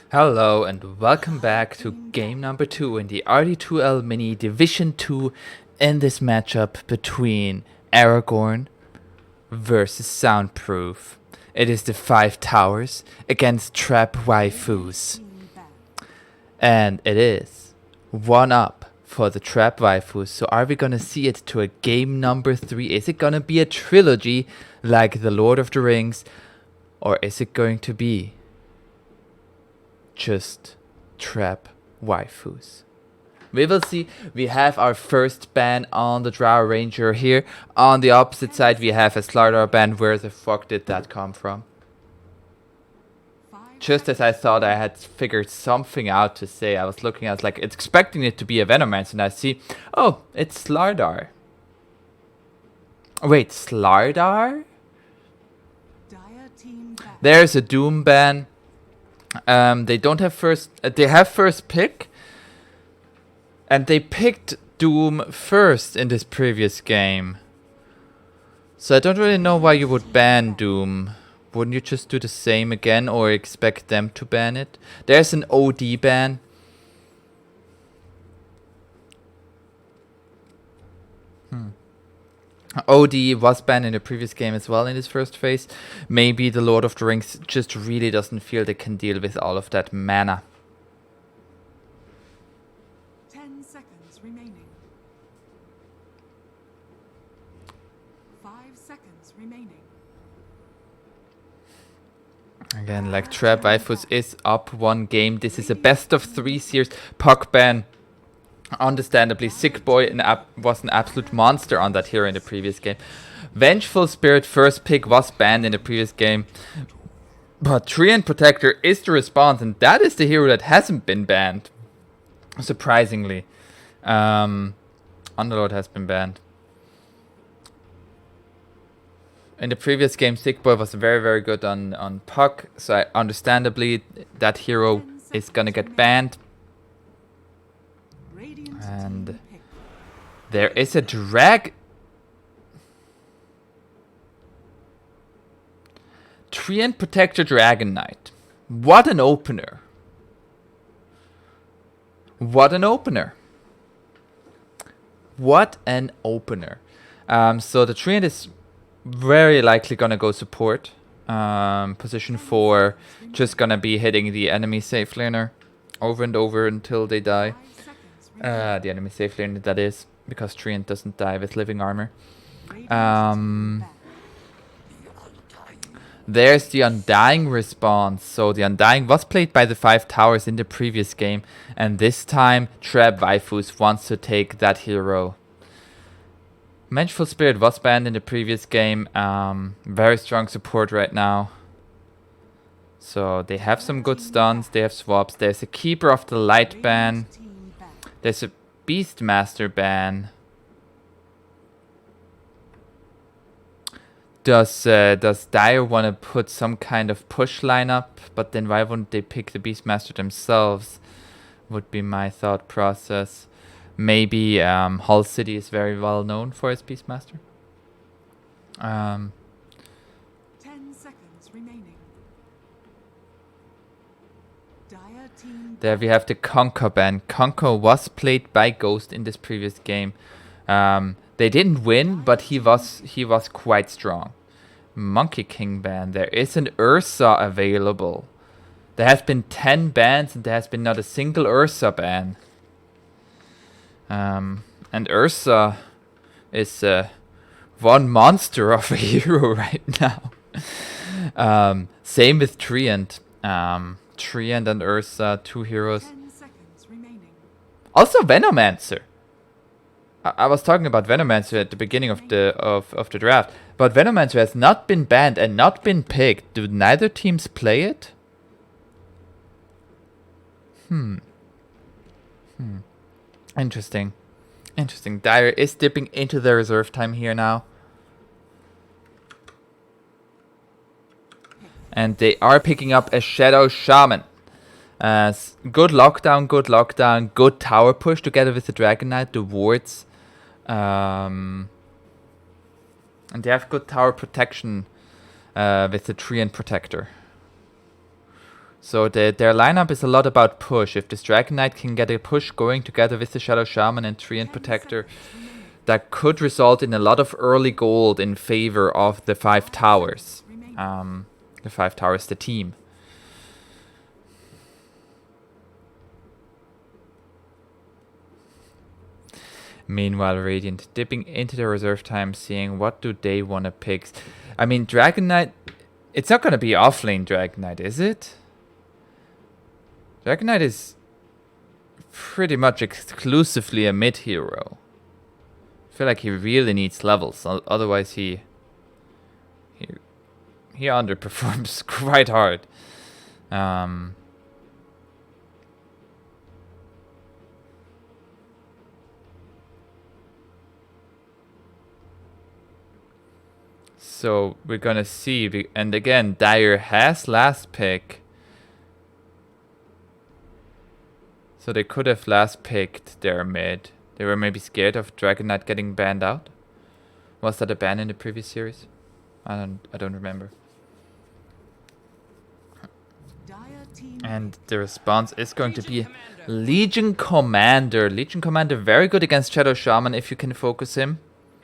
Hello and welcome back to game number 2 in the rd2l mini Division 2 in this matchup between Aragorn versus Soundproof. It is the 5 towers against trap waifus. And it is 1 up for the trap waifus. So are we gonna see it to a game number 3? Is it gonna be a trilogy like the Lord of the Rings? Or is it going to be just trap waifus? We will see. We have our first ban on the Drow Ranger here. On the opposite side, we have a Slardar ban. Where the fuck did that come from? Just as I thought I had figured something out to say, I was looking, I was like, expecting it to be a Venomancer, and I see, oh, it's Slardar. Wait, Slardar? There's a Doom ban. They don't have first. They have first pick, and they picked Doom first in this previous game. So I don't really know why you would ban Doom. Wouldn't you just do the same again, or expect them to ban it? There's an OD ban. OD was banned in the previous game as well in his first phase. Maybe the Lord of the Rings just really doesn't feel they can deal with all of that mana. 10 seconds remaining. 5 seconds remaining. Again, like Trap Waifus is up 1 game. This is a best of 3 series. Puck ban. Understandably, Sick Boy was an absolute monster on that hero in the previous game. Vengeful Spirit first pick was banned in the previous game. But Treant Protector is the response, and that is the hero that hasn't been banned. Surprisingly. Underlord has been banned. In the previous game, Sick Boy was very, very good on Puck, so understandably that hero is gonna get banned. And there is a drag. Treant Protector Dragon Knight. What an opener. What an opener. What an opener. So the Treant is very likely gonna go support. Position 4, just gonna be hitting the enemy safe laner over and over until they die. The enemy safe laner, that is, because Treant doesn't die with living armor. There's the Undying response. So the Undying was played by the 5 towers in the previous game, and this time Trap Waifus wants to take that hero. Vengeful Spirit was banned in the previous game. Very strong support right now. So they have some good stuns, they have swaps. There's a Keeper of the Light ban. There's a Beastmaster ban. Does Dire want to put some kind of push lineup? But then why wouldn't they pick the Beastmaster themselves? Would be my thought process. Maybe Hull City is very well known for its Beastmaster. 10 seconds remaining. There we have the Conquer ban. Conquer was played by Ghost in this previous game. They didn't win, but he was quite strong. Monkey King ban. There is an Ursa available. There have been 10 bans and there has been not a single Ursa ban. And Ursa is one monster of a hero right now. Same with Treant. Treant and Ursa, 2 heroes. Also Venomancer. I was talking about Venomancer at the beginning of the draft, but Venomancer has not been banned and not been picked. Do neither teams play it? Interesting. Interesting. Dire is dipping into the reserve time here now. And they are picking up a Shadow Shaman. Good lockdown, good tower push together with the Dragon Knight, the wards. And they have good tower protection with the Treant Protector. So their lineup is a lot about push. If this Dragon Knight can get a push going together with the Shadow Shaman and Treant Protector, that could result in a lot of early gold in favor of the 5 towers. The 5 towers, the team. Meanwhile, Radiant dipping into the reserve time, seeing what do they want to pick. I mean, Dragon Knight, it's not going to be offlane Dragon Knight, is it? Dragon Knight is pretty much exclusively a mid hero. I feel like he really needs levels, otherwise he underperforms quite hard. So we're gonna see, and again, Dire has last pick. So they could have last picked their mid. They were maybe scared of Dragon Knight getting banned out. Was that a ban in the previous series? I don't remember. And the response is going to be Legion Commander. Legion Commander very good against Shadow Shaman if you can focus him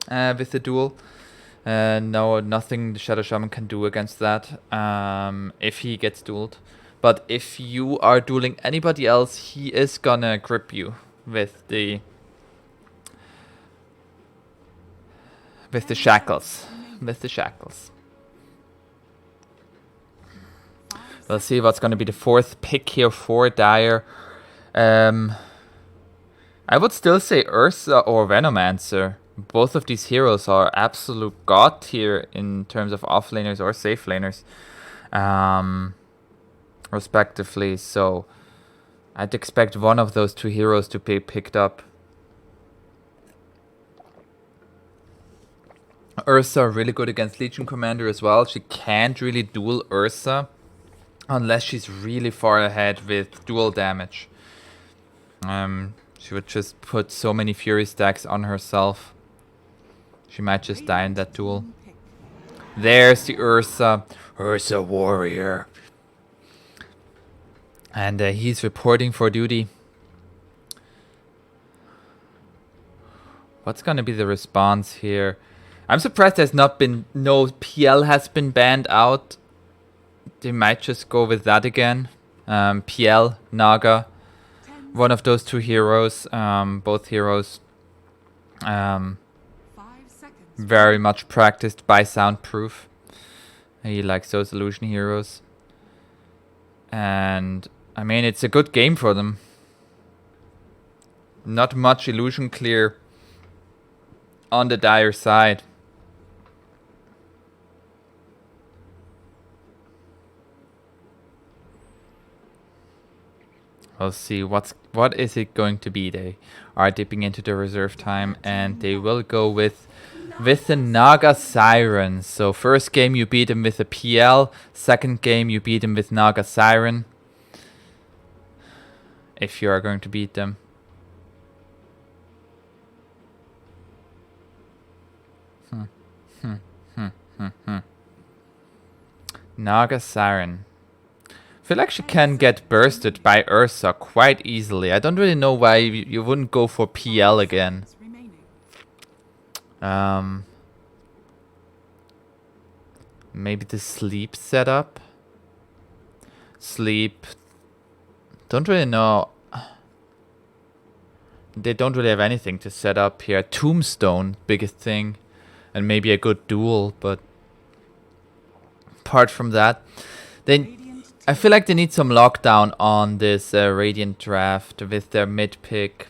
with the duel. No, nothing the Shadow Shaman can do against that if he gets dueled. But if you are dueling anybody else, he is gonna grip you with the shackles. With the shackles. We'll see what's gonna be the 4th pick here for Dire. I would still say Ursa or Venomancer. Both of these heroes are absolute god tier in terms of offlaners or safe laners, respectively. So I'd expect one of those 2 heroes to be picked up. Ursa really good against Legion Commander as well. She can't really duel Ursa unless she's really far ahead with dual damage. She would just put so many Fury stacks on herself. She might just die in that duel. There's the Ursa. Ursa warrior. And he's reporting for duty. What's gonna be the response here? I'm surprised there's not been... No PL has been banned out. They might just go with that again. PL, Naga. One of those 2 heroes. Both heroes. Very much practiced by Soundproof. He likes those illusion heroes. And I mean, it's a good game for them. Not much illusion clear on the Dire side. We'll see what is it going to be. They are dipping into the reserve time and they will go with the Naga Siren. So first game you beat him with a PL, second game you beat him with Naga Siren. If you are going to beat them. Naga Siren. I feel like she can get bursted by Ursa quite easily. I don't really know why you wouldn't go for PL again. Maybe the sleep setup. Sleep. Don't really know. They don't really have anything to set up here. Tombstone, biggest thing. And maybe a good duel, but apart from that, I feel like they need some lockdown on this Radiant draft with their mid pick.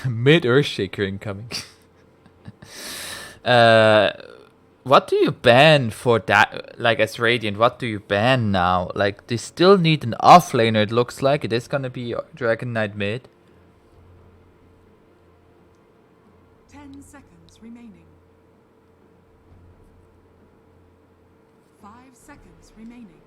Mid Earthshaker incoming. What do you ban for that? Like as Radiant, what do you ban now? Like they still need an offlaner. It looks like it is gonna be Dragon Knight mid. 10 seconds remaining. 5 seconds remaining.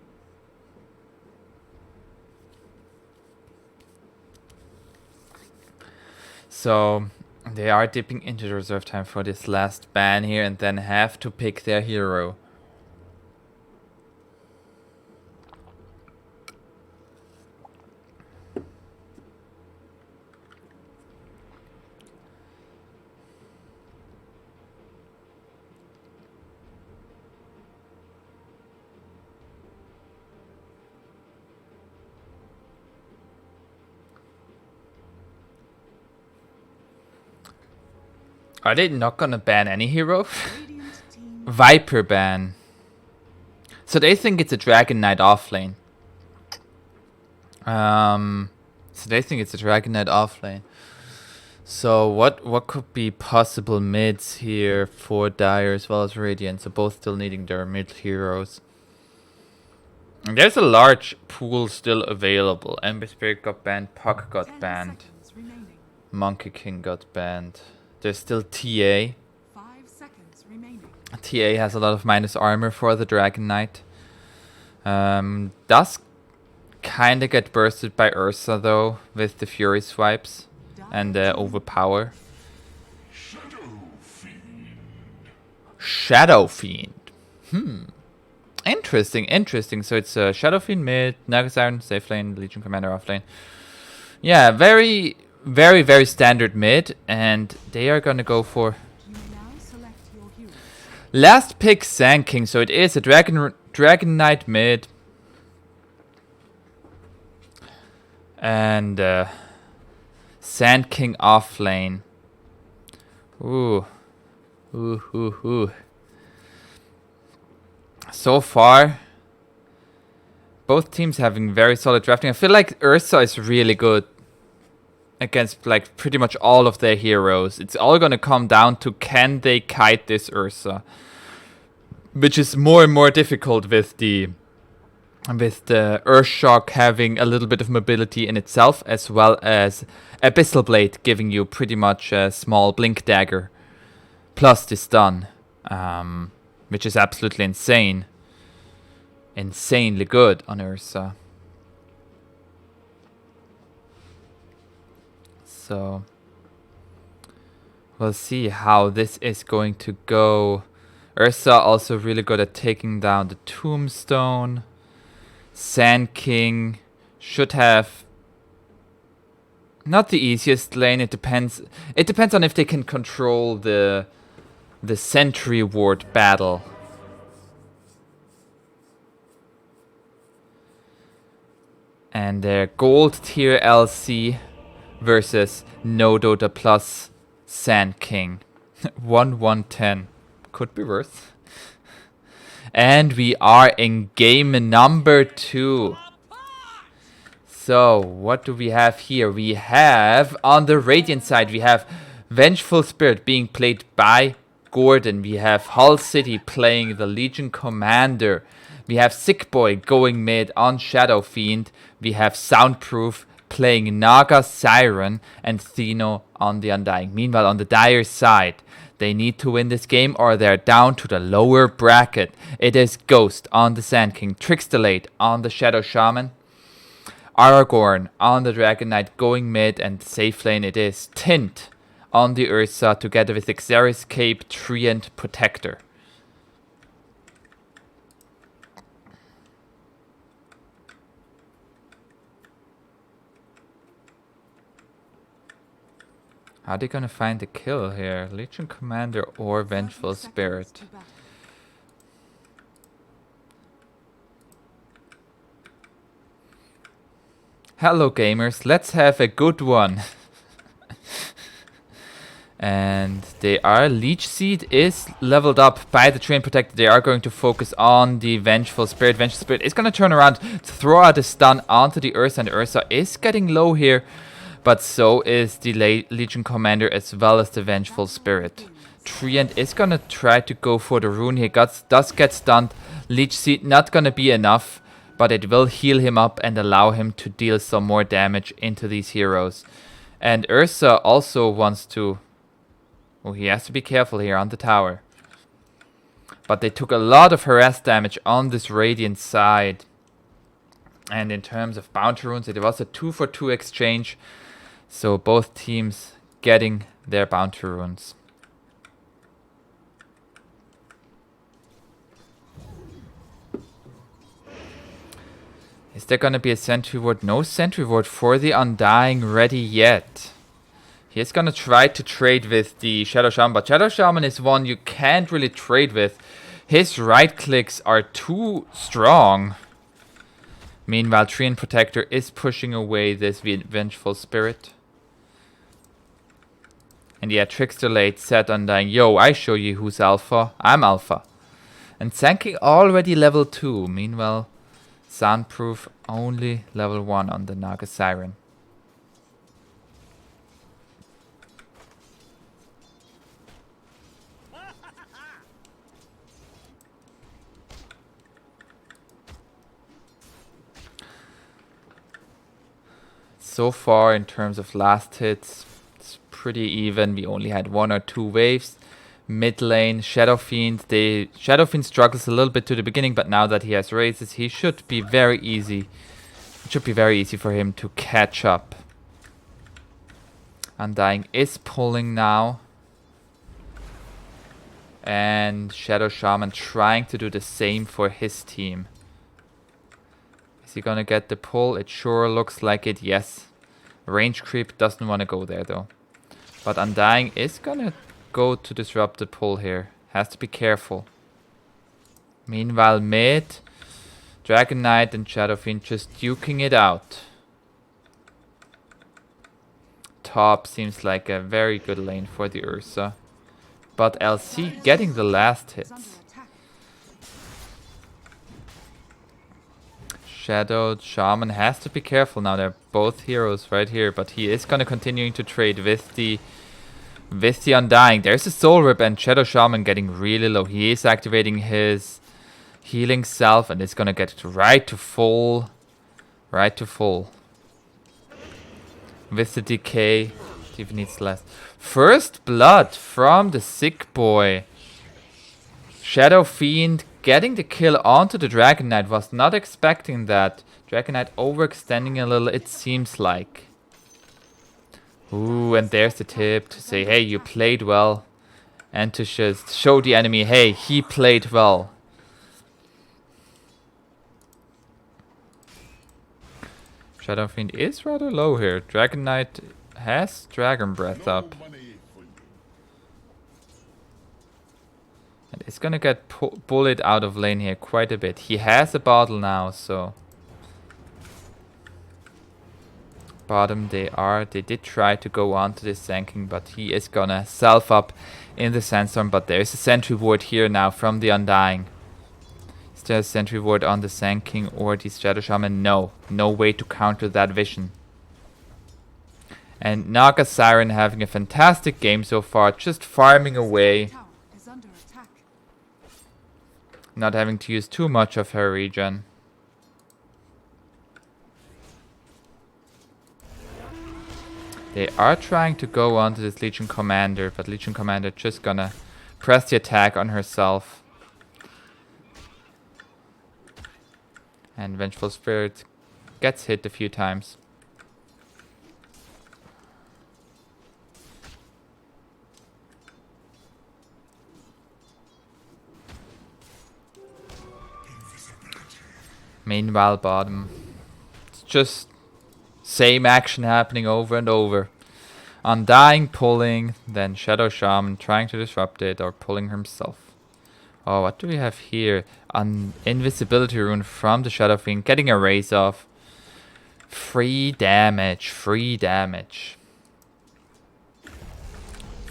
So they are dipping into the reserve time for this last ban here and then have to pick their hero. Are they not gonna ban any hero? Radiant team Viper ban. So they think it's a Dragon Knight offlane. So they think it's a Dragon Knight offlane. So what could be possible mids here for Dire as well as Radiant? So both still needing their mid heroes. And there's a large pool still available. Ember Spirit got banned, Puck got 10 banned, seconds remaining. Monkey King got banned. There's still TA. 5 seconds remaining. TA has a lot of minus armor for the Dragon Knight. Does kinda get bursted by Ursa though, with the Fury swipes and overpower. Shadow Fiend. Interesting. So it's Shadow Fiend mid, Nagasiren safe lane, Legion Commander off lane. Yeah, very standard mid, and they are gonna go for You may now select your hero. last pick Sand King. So it is a Dragon Knight mid, and Sand King off lane. Ooh. So far, both teams having very solid drafting. I feel like Ursa is really good against like pretty much all of their heroes. It's all gonna come down to can they kite this Ursa, which is more and more difficult with the Earthshock having a little bit of mobility in itself, as well as Abyssal Blade giving you pretty much a small blink dagger plus the stun, which is absolutely insane. Insanely good on Ursa. So we'll see how this is going to go. Ursa also really good at taking down the Tombstone. Sand King should have not the easiest lane. It depends on if they can control the Sentry Ward battle. And their gold tier LC versus No Dota plus Sand King. 1-1-10. Could be worse. And we are in game number 2. So, what do we have here? We have, on the Radiant side, we have Vengeful Spirit being played by Gordon. We have Hull City playing the Legion Commander. We have Sick Boy going mid on Shadow Fiend. We have Soundproof playing Naga Siren and Theno on the Undying. Meanwhile, on the Dire side, they need to win this game or they're down to the lower bracket. It is Ghost on the Sand King, Trickster Late on the Shadow Shaman, Aragorn on the Dragon Knight going mid, and safe lane it is Tint on the Ursa together with Xeris Cape, Treant Protector. How are they gonna find the kill here? Legion Commander or Vengeful 30 seconds Spirit? to battle. Hello gamers, let's have a good one. And they are, Leech Seed is leveled up by the Treant Protector. They are going to focus on the Vengeful Spirit. Vengeful Spirit is going to turn around to throw out a stun onto the Ursa, and Ursa is getting low here. But so is the Legion Commander as well as the Vengeful Spirit. Treant is gonna try to go for the rune. He does get stunned. Leech Seed not gonna be enough, but it will heal him up and allow him to deal some more damage into these heroes. And Ursa also wants to... Oh, he has to be careful here on the tower. But they took a lot of harass damage on this Radiant side. And in terms of bounty runes, it was a 2-for-2 exchange. So both teams getting their bounty runes. Is there gonna be a sentry ward? No sentry ward for the Undying ready yet. He's gonna try to trade with the Shadow Shaman, but Shadow Shaman is one you can't really trade with. His right clicks are too strong. Meanwhile, Treant Protector is pushing away this Vengeful Spirit. And yeah, Trickster Late said Undying, yo, I show you who's alpha. I'm alpha. And Sanking already level 2. Meanwhile, Soundproof only level 1 on the Naga Siren. So far, in terms of last hits, it's pretty even. We only had 1 or 2 waves. Mid lane, Shadow Fiend. Shadow Fiend struggles a little bit to the beginning, but now that he has raises, he should be very easy. It should be very easy for him to catch up. Undying is pulling now. And Shadow Shaman trying to do the same for his team. Is he gonna get the pull? It sure looks like it, yes. Range creep doesn't want to go there though. But Undying is gonna go to disrupt the pull here. Has to be careful. Meanwhile mid, Dragon Knight and Shadow Fiend just duking it out. Top seems like a very good lane for the Ursa. But LC getting the last hits. Shadow Shaman has to be careful now. They're both heroes right here, but he is gonna continuing to trade with the Undying. There's a Soul Rip and Shadow Shaman getting really low. He is activating his healing self and it's gonna get right to full. Right to full. With the decay, even needs less. First blood from the sick boy. Shadow Fiend getting the kill onto the Dragon Knight. Was not expecting that. Dragon Knight overextending a little, it seems like. Ooh, and there's the tip to say, hey, you played well. And to just show the enemy, hey, he played well. Shadow Fiend is rather low here. Dragon Knight has Dragon Breath up. And it's gonna get bullied out of lane here quite a bit. He has a bottle now, so... Bottom they did try to go on to this Sanking, but he is gonna self up in the Sandstorm. But there's a sentry ward here now from the Undying. Is there a sentry ward on the Sanking or the Shadow Shaman? No. No way to counter that vision. And Naga Siren having a fantastic game so far, just farming away. Not having to use too much of her regen. They are trying to go on to this Legion Commander, but Legion Commander just gonna press the attack on herself. And Vengeful Spirit gets hit a few times. Meanwhile, bottom. It's just same action happening over and over. Undying pulling, then Shadow Shaman trying to disrupt it or pulling himself. Oh, what do we have here? An invisibility rune from the Shadow Fiend, getting a raise off. Free damage, free damage.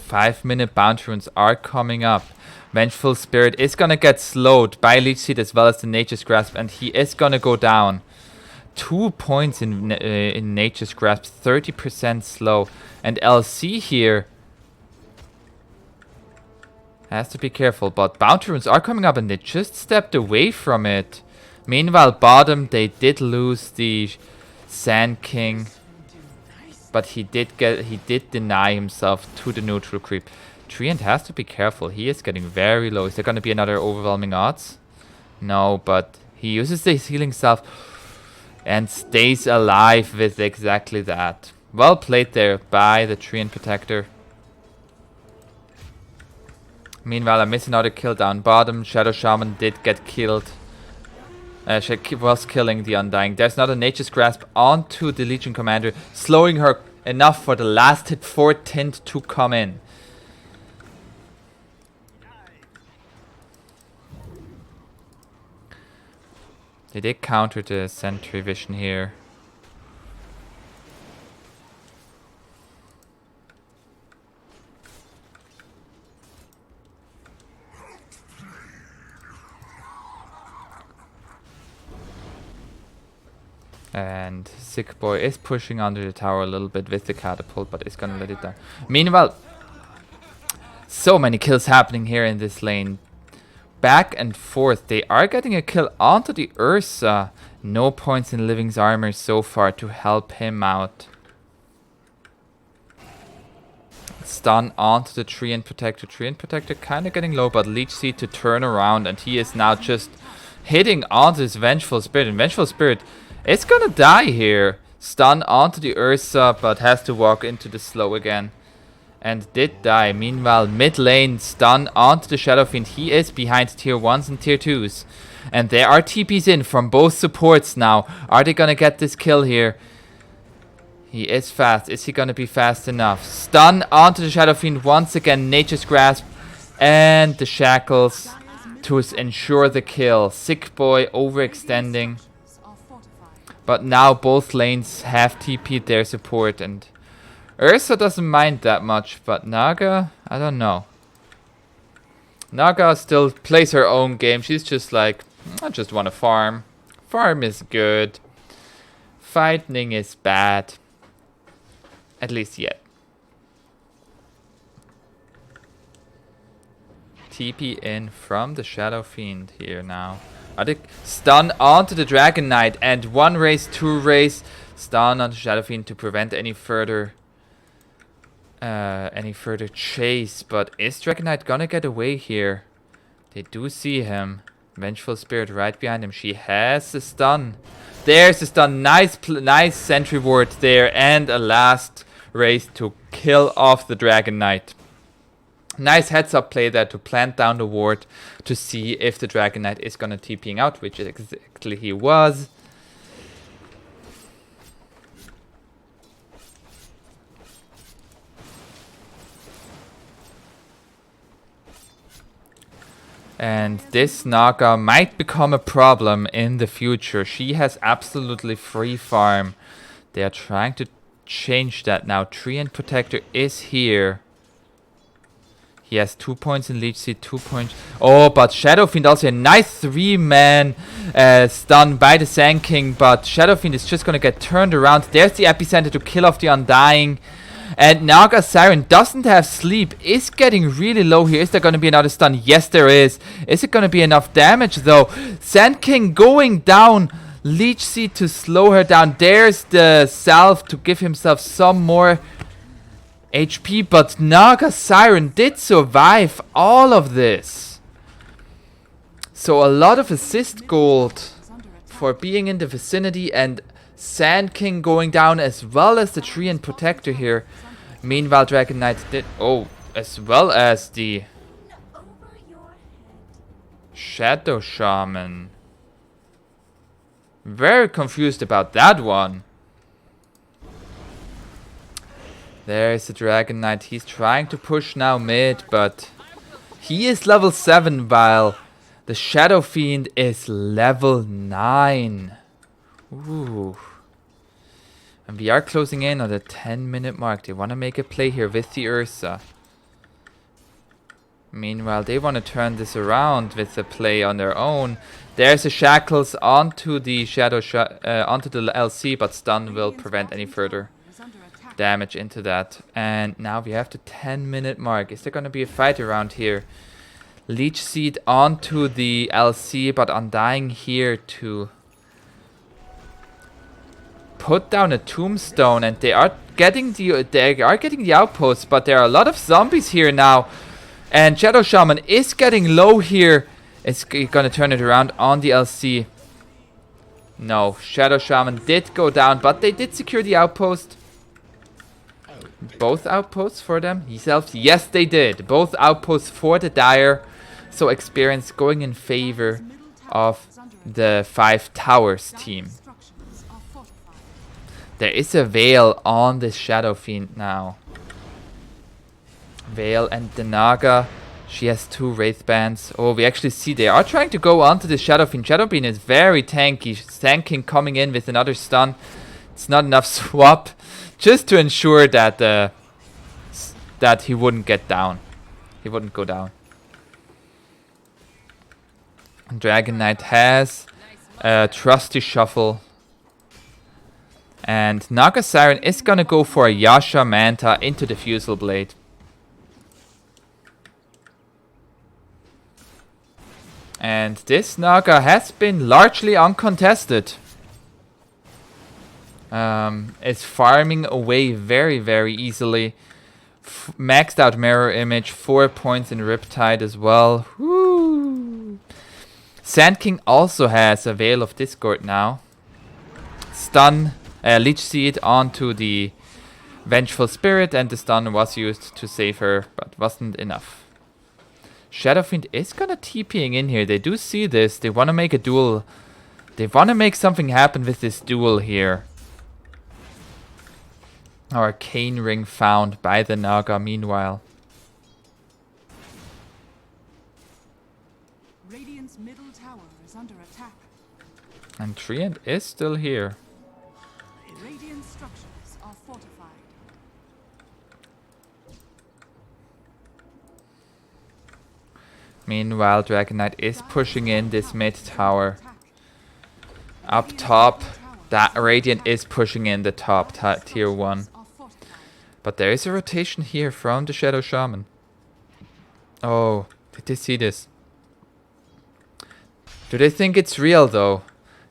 5-minute bounty runes are coming up. Vengeful Spirit is gonna get slowed by Leech Seed as well as the Nature's Grasp, and he is gonna go down. 2 points in Nature's Grasp, 30% slow. And LC here has to be careful, but bounty runes are coming up and they just stepped away from it. Meanwhile, bottom, they did lose the Sand King, but he did deny himself to the neutral creep. Treant has to be careful. He is getting very low. Is there going to be another overwhelming odds? No, but he uses the healing self and stays alive with exactly that. Well played there by the Treant Protector. Meanwhile, I'm missing another kill down bottom. Shadow Shaman did get killed. She was killing the Undying. There's not a Nature's Grasp onto the Legion Commander, slowing her enough for the last hit for Tint to come in. They did counter the Sentry Vision here. And Sick Boy is pushing under the tower a little bit with the catapult, but is gonna let it down. Meanwhile, so many kills happening here in this lane. Back and forth. They are getting a kill onto the Ursa. No points in Living's armor so far to help him out. Stun onto the Tree and Protector. Tree and Protector kind of getting low, but Leech Seed to turn around, and he is now just hitting onto his Vengeful Spirit. And Vengeful Spirit is gonna die here. Stun onto the Ursa, but has to walk into the slow again. And did die. Meanwhile, mid lane, stun onto the Shadow Fiend. He is behind tier 1s and tier 2s. And there are TPs in from both supports now. Are they gonna get this kill here? He is fast. Is he gonna be fast enough? Stun onto the Shadow Fiend once again. Nature's Grasp. And the Shackles to ensure the kill. Sick Boy overextending. But now both lanes have TP'd their support, and Ursa doesn't mind that much, but Naga, I don't know. Naga still plays her own game. She's just like, I just want to farm. Farm is good. Fighting is bad. At least yet. TP in from the Shadow Fiend here now. Stun onto the Dragon Knight, and 1 race, 2 race. Stun onto Shadow Fiend to prevent any further chase. But is Dragon Knight gonna get away here? They do see him. Vengeful Spirit right behind him. She has the stun. There's the stun. Nice sentry ward there, and a last race to kill off the Dragon Knight. Nice heads up play there to plant down the ward to see if the Dragon Knight is gonna TPing out, which exactly he was. And this Naga might become a problem in the future. She has absolutely free farm. They are trying to change that now. Tree and Protector is here. He has 2 points in Leech Seed, 2 points. Oh, but Shadow Fiend also a nice 3-man stun by the Sand King. But Shadow Fiend is just going to get turned around. There's the Epicenter to kill off the Undying. And Naga Siren doesn't have sleep. Is getting really low here. Is there going to be another stun? Yes, there is. Is it going to be enough damage, though? Sand King going down. Leech Seed to slow her down. There's the Salve to give himself some more HP, but Naga Siren did survive all of this. So a lot of assist gold for being in the vicinity, and Sand King going down as well as the Tree and Protector here. Meanwhile, Dragon Knight did, as well as the Shadow Shaman. Very confused about that one. There's the Dragon Knight. He's trying to push now mid, but he is level 7 while the Shadow Fiend is level 9. Ooh. And we are closing in on the 10-minute mark. They want to make a play here with the Ursa. Meanwhile, they want to turn this around with a play on their own. There's the Shackles onto the onto the LC, but stun will prevent any further damage into that. And now we have the 10-minute mark. Is there going to be a fight around here? Leech Seed onto the LC, but Undying here to put down a tombstone, and they are getting the outpost, but there are a lot of zombies here now. And Shadow Shaman is getting low here. It's gonna turn it around on the LC. No, Shadow Shaman did go down, but they did secure the outpost. Both outposts for them? Yes, they did. Both outposts for the Dire. So experience going in favor of the 5 Towers team. There is a Veil on this Shadow Fiend now. Veil and the Naga. She has 2 Wraith Bands. Oh, we actually see they are trying to go onto the Shadow Fiend. Shadow Fiend is very tanky. Sand King coming in with another stun. It's not enough swap. Just to ensure that that he wouldn't get down. He wouldn't go down. Dragon Knight has a Trusty Shuffle. And Naga Siren is gonna go for a Yasha Manta into the Fusel Blade. And this Naga has been largely uncontested. Is farming away very, very easily. Maxed out Mirror Image, 4 points in Riptide as well. Woo! Sand King also has a Veil of Discord now. Stun, Leech Seed onto the Vengeful Spirit, and the stun was used to save her, but wasn't enough. Shadow Fiend is gonna TPing in here. They do see this. They want to make a duel. They want to make something happen with this duel here. Arcane Ring found by the Naga meanwhile. Radiant's middle tower is under attack. And Treant is still here. Radiant structures are fortified. Meanwhile, Dragon Knight is pushing in this mid tower. Up top, that Radiant is pushing in the top tier 1. But there is a rotation here from the Shadow Shaman. Oh, did they see this? Do they think it's real though?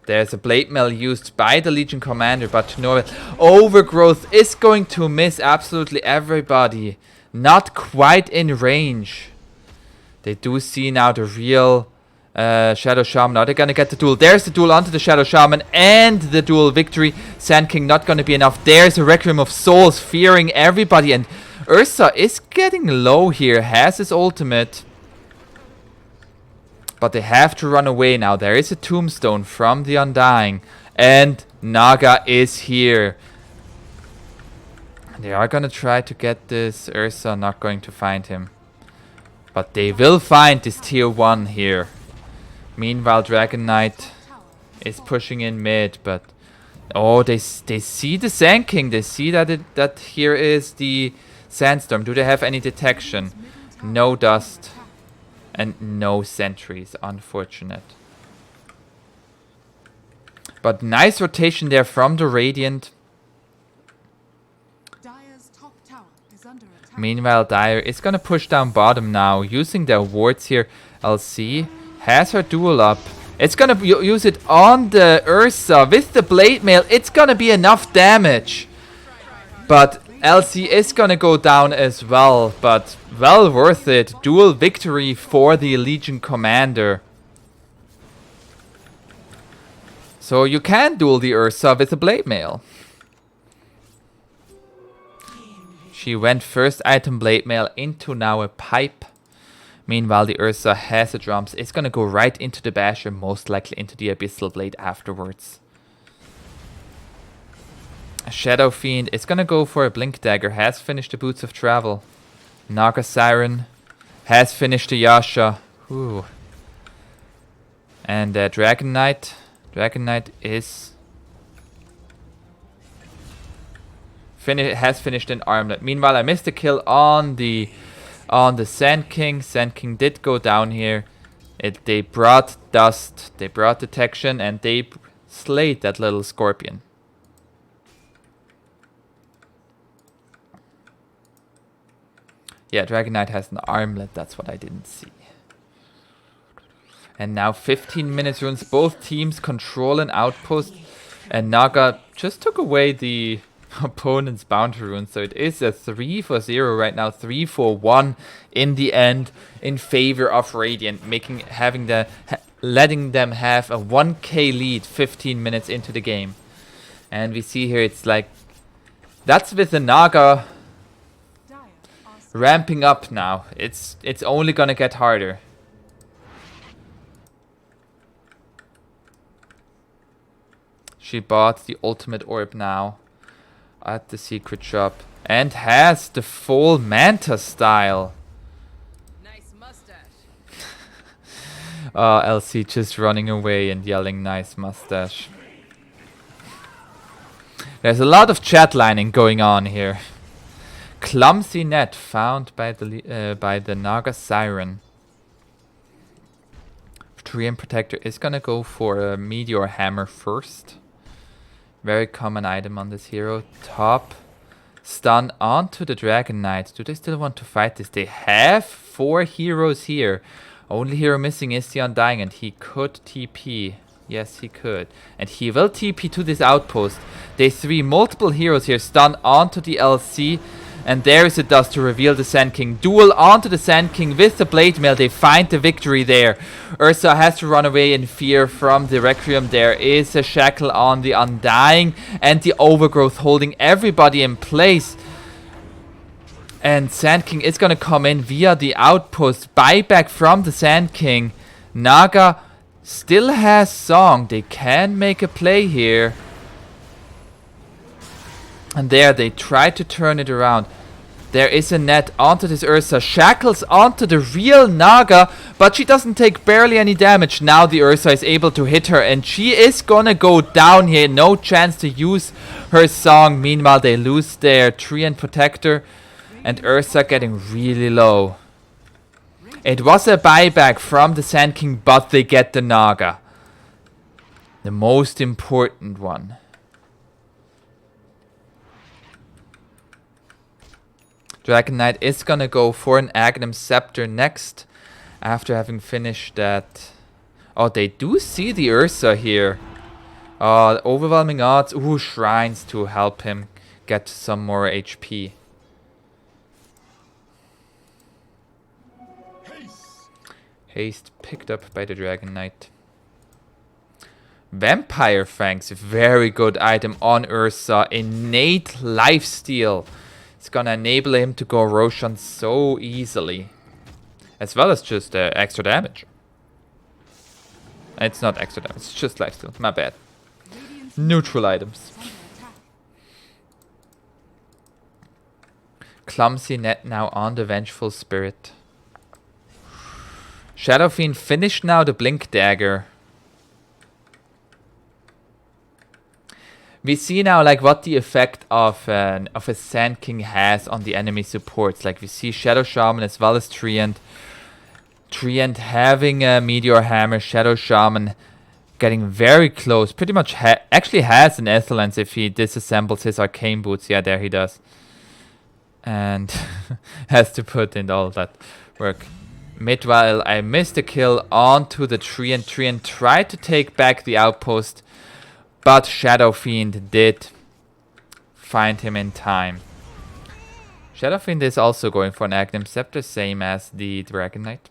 There's a Blade Mail used by the Legion Commander, but to no avail. Overgrowth is going to miss absolutely everybody. Not quite in range. They do see now the real Shadow Shaman. Are they gonna get the duel? There's the duel onto the Shadow Shaman and the duel victory. Sand King not gonna be enough. There's a Requiem of Souls fearing everybody. And Ursa is getting low here. Has his ultimate. But they have to run away now. There is a tombstone from the Undying. And Naga is here. They are gonna try to get this. Ursa not going to find him. But they will find this tier 1 here. Meanwhile, Dragon Knight is pushing in mid, but oh, they see the Sand King. They see that here is the Sandstorm. Do they have any detection? No dust and no sentries. Unfortunate. But nice rotation there from the Radiant. Meanwhile, Dire is gonna push down bottom now, using their wards here. LC has her duel up. It's gonna use it on the Ursa with the Blade Mail. It's gonna be enough damage. But LC is gonna go down as well, but well worth it. Duel victory for the Legion Commander. So you can duel the Ursa with a Blade Mail. She went first item Blade Mail into now a pipe. Meanwhile, the Ursa has the drums. It's gonna go right into the Basher, most likely into the Abyssal Blade afterwards. Shadow Fiend is gonna go for a Blink Dagger. Has finished the Boots of Travel. Naga Siren has finished the Yasha. Ooh. And Dragon Knight. Dragon Knight is... has finished an armlet. Meanwhile, I missed a kill on the Sand King. Sand King did go down here. They brought dust, they brought detection, and they slayed that little scorpion. Yeah, Dragon Knight has an armlet. That's what I didn't see. And now 15 minutes runes. Both teams control an outpost, and Naga just took away the opponent's bounty rune, so it is a 3-0 right now, 3-1 in the end in favor of Radiant, letting them have a 1k lead 15 minutes into the game. And we see here it's like that's with the Naga ramping up now. It's only gonna get harder. She bought the ultimate orb now at the secret shop and has the full Manta style. Nice mustache. LC just running away and yelling nice mustache. There's a lot of chat lining going on here. Clumsy net found by the Naga Siren. Treant Protector is gonna go for a Meteor Hammer first. Very common item on this hero. Top. Stun onto the Dragon Knight. Do they still want to fight this? They have 4 heroes here. Only hero missing is the Undying, and he could TP. Yes, he could. And he will TP to this outpost. They 3 multiple heroes here. Stun onto the LC. And there is a dust to reveal the Sand King. Duel onto the Sand King with the Blade Mail. They find the victory there. Ursa has to run away in fear from the Requiem. There is a shackle on the Undying. And the Overgrowth holding everybody in place. And Sand King is going to come in via the outpost. Buyback from the Sand King. Naga still has Song. They can make a play here. And there they try to turn it around. There is a net onto this Ursa. Shackles onto the real Naga. But she doesn't take barely any damage. Now the Ursa is able to hit her. And she is gonna go down here. No chance to use her Song. Meanwhile they lose their Treant Protector. And Ursa getting really low. It was a buyback from the Sand King. But they get the Naga. The most important one. Dragon Knight is gonna go for an Aghanim Scepter next. After having finished that. Oh, they do see the Ursa here. Overwhelming odds. Ooh, shrines to help him get some more HP. Haste picked up by the Dragon Knight. Vampire Fangs, very good item on Ursa. Innate lifesteal. It's gonna enable him to go Roshan so easily. As well as just extra damage. It's not extra damage, it's just lifesteal. My bad. Neutral items. Clumsy net now on the Vengeful Spirit. Shadow Fiend finished now the Blink Dagger. We see now like what the effect of a Sand King has on the enemy supports. Like we see Shadow Shaman as well as Treant. Treant having a Meteor Hammer. Shadow Shaman getting very close. Pretty much actually has an Ethelance if he disassembles his Arcane Boots. Yeah, there he does. And has to put in all that work. Meanwhile, I missed a kill onto the Treant. Treant tried to take back the outpost. But Shadow Fiend did find him in time. Shadow Fiend is also going for an Aghanim Scepter, same as the Dragon Knight.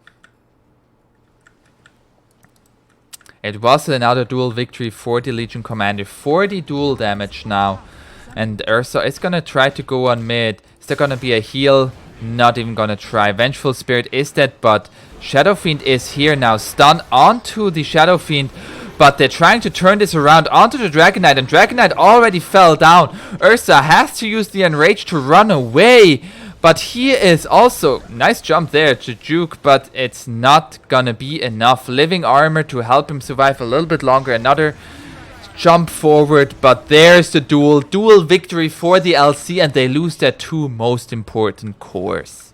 It was another duel victory for the Legion Commander. 40 duel damage now. And Ursa is gonna try to go on mid. Is there gonna be a heal? Not even gonna try. Vengeful Spirit is dead, but Shadow Fiend is here now. Stun onto the Shadow Fiend. But they're trying to turn this around onto the Dragon Knight. And Dragon Knight already fell down. Ursa has to use the Enrage to run away. But he is also... Nice jump there to Juke. But it's not gonna be enough. Living armor to help him survive a little bit longer. Another jump forward. But there's the duel. Duel victory for the LC. And they lose their 2 most important cores.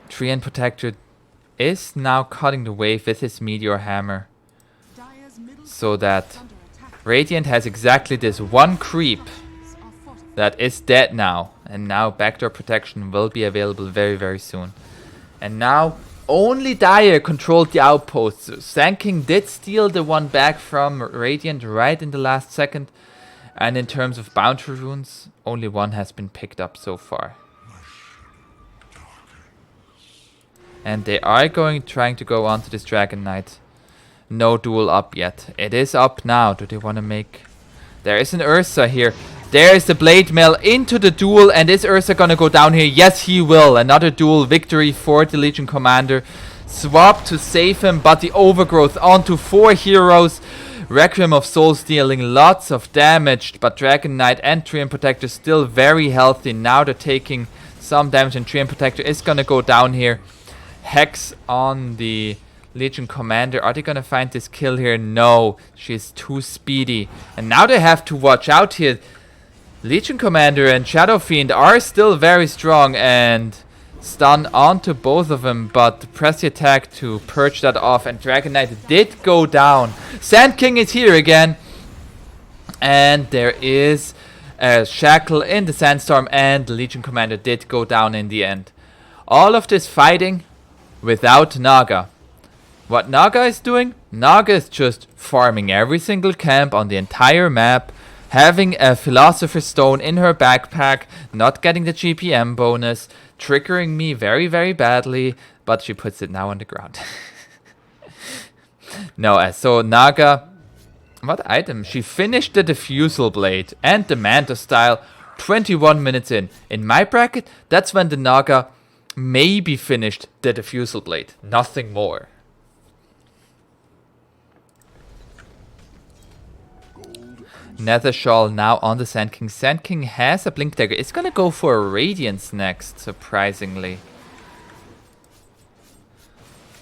Treant Protector is now cutting the wave with his Meteor Hammer. So that Radiant has exactly this one creep that is dead now. And now Backdoor Protection will be available very, very soon. And now only Dire controlled the outpost. Sand King did steal the one back from Radiant right in the last second. And in terms of bounty runes, only one has been picked up so far. And they are trying to go on to this Dragon Knight. No duel up yet. It is up now. Do they want to make... There is an Ursa here. There is the Blade Mail into the duel. And is Ursa going to go down here? Yes, he will. Another duel victory for the Legion Commander. Swap to save him. But the Overgrowth onto 4 heroes. Requiem of Souls dealing lots of damage. But Dragon Knight and Treant Protector still very healthy. Now they're taking some damage. And Treant Protector is going to go down here. Hex on the Legion Commander. Are they gonna find this kill here? No, she's too speedy. And now they have to watch out here. Legion Commander and Shadow Fiend are still very strong, and stun onto both of them, but press the attack to purge that off, and Dragon Knight did go down. Sand King is here again, and there is a shackle in the Sandstorm, and the Legion Commander did go down in the end. All of this fighting without Naga. What Naga is doing? Naga is just farming every single camp on the entire map, having a Philosopher's Stone in her backpack, not getting the GPM bonus, triggering me very, very badly, but she puts it now on the ground. No, so Naga, what item? She finished the Diffusal Blade and the Manta Style 21 minutes in. In my bracket, that's when the Naga maybe finished the Diffusal Blade, nothing more. Nether Shawl now on the Sand King. Sand King has a Blink Dagger. It's gonna go for a Radiance next, surprisingly.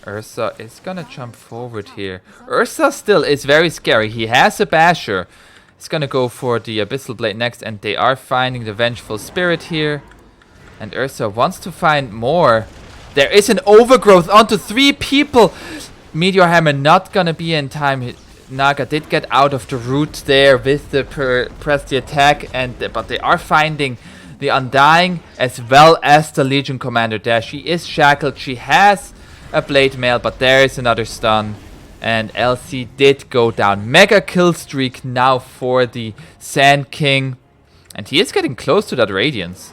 Ursa is gonna jump forward here. Ursa still is very scary. He has a Basher. He's gonna go for the Abyssal Blade next, and they are finding the Vengeful Spirit here. And Ursa wants to find more. There is an overgrowth onto 3 people. Meteor Hammer not gonna be in time. Naga did get out of the route there with the press the attack, but they are finding the Undying as well as the Legion Commander there. She is shackled. She has a Blade Mail, but there is another stun. And LC did go down. Mega kill streak now for the Sand King. And he is getting close to that Radiance.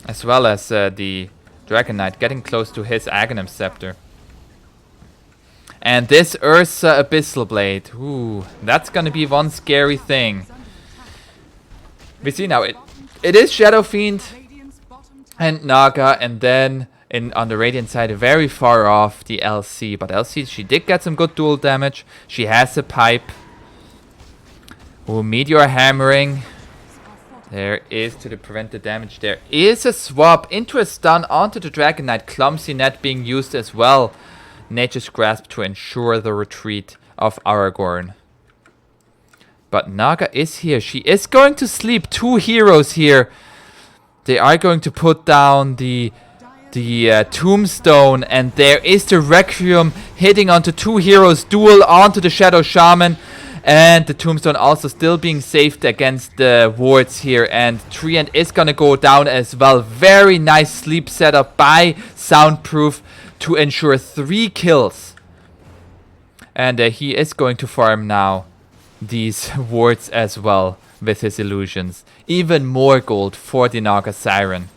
As well as the Dragon Knight getting close to his Aghanim Scepter. And this Ursa Abyssal Blade. Ooh, that's gonna be one scary thing. We see now, it is Shadow Fiend and Naga, and then on the Radiant side, very far off, the LC. But LC, she did get some good dual damage. She has a pipe. Ooh, Meteor Hammering. There is to prevent the damage. There is a swap into a stun onto the Dragon Knight. Clumsy Net being used as well. Nature's Grasp to ensure the retreat of Aragorn. But Naga is here. She is going to sleep. 2 heroes here. They are going to put down the Tombstone. And there is the Requiem hitting onto 2 heroes. Duel onto the Shadow Shaman. And the Tombstone also still being saved against the wards here. And Treant is going to go down as well. Very nice sleep setup by Soundproof to ensure 3 kills. And he is going to farm now these wards as well with his illusions. Even more gold for the Naga Siren.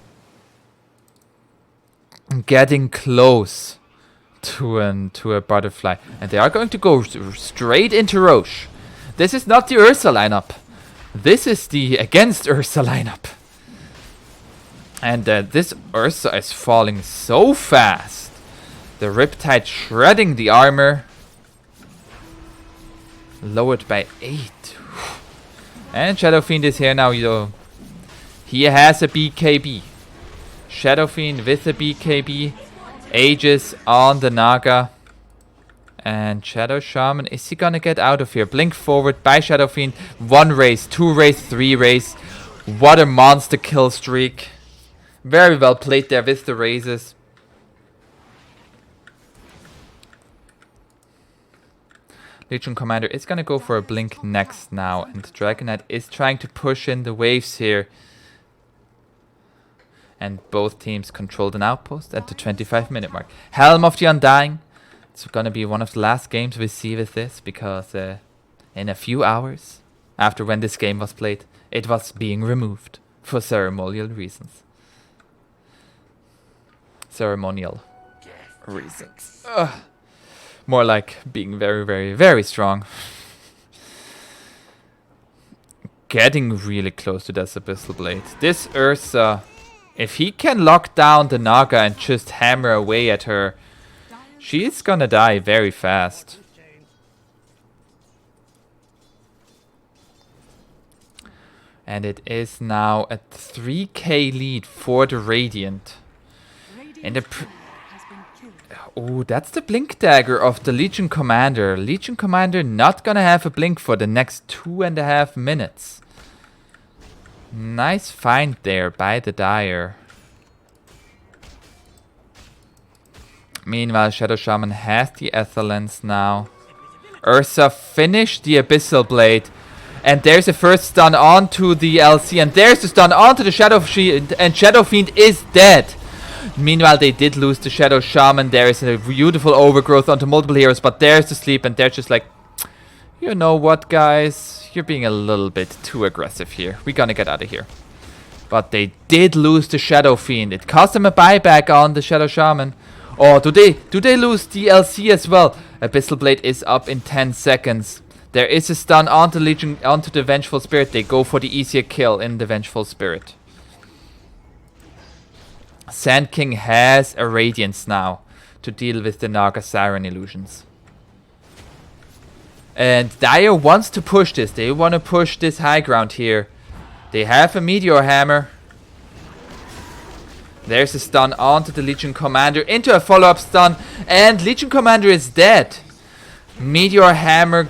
Getting close to a butterfly. And they are going to go straight into Roche. This is not the Ursa lineup. This is the against Ursa lineup. And this Ursa is falling so fast. The Riptide shredding the armor. Lowered by 8. And Shadow Fiend is here now, yo. He has a BKB. Shadow Fiend with a BKB. Aegis on the Naga. And Shadow Shaman, is he gonna get out of here? Blink forward by Shadow Fiend. 1 race, 2 race, 3 race. What a monster kill streak. Very well played there with the raises. Legion Commander is gonna go for a blink next now, and Dragon Knight is trying to push in the waves here. And both teams controlled an outpost at the 25-minute mark. Helm of the Undying. It's gonna be one of the last games we see with this, because in a few hours after when this game was played, it was being removed for ceremonial reasons. Ceremonial reasons. Ugh. More like being very, very, very strong. Getting really close to that Abyssal Blade. This Ursa, if he can lock down the Naga and just hammer away at her, she's gonna die very fast. And it is now a 3k lead for the Radiant. And the oh, that's the Blink Dagger of the Legion Commander. Legion Commander not gonna have a blink for the next 2.5 minutes. Nice find there by the Dire. Meanwhile, Shadow Shaman has the Ether Lens now. Ursa finished the Abyssal Blade. And there's a first stun onto the LC. And there's the stun onto the Shadow Fiend. And Shadow Fiend is dead. Meanwhile, they did lose the Shadow Shaman. There is a beautiful overgrowth onto multiple heroes. But there's the sleep. And they're just like, you know what, guys? You're being a little bit too aggressive here. We're gonna get out of here. But they did lose the Shadow Fiend. It cost them a buyback on the Shadow Shaman. Oh, do they lose the LC as well? Abyssal Blade is up in 10 seconds. There is a stun onto Legion, onto the Vengeful Spirit. They go for the easier kill in the Vengeful Spirit. Sand King has a Radiance now to deal with the Naga Siren illusions. And Dire wants to push this. They want to push this high ground here. They have a Meteor Hammer. There's a stun onto the Legion Commander into a follow-up stun. And Legion Commander is dead. Meteor Hammer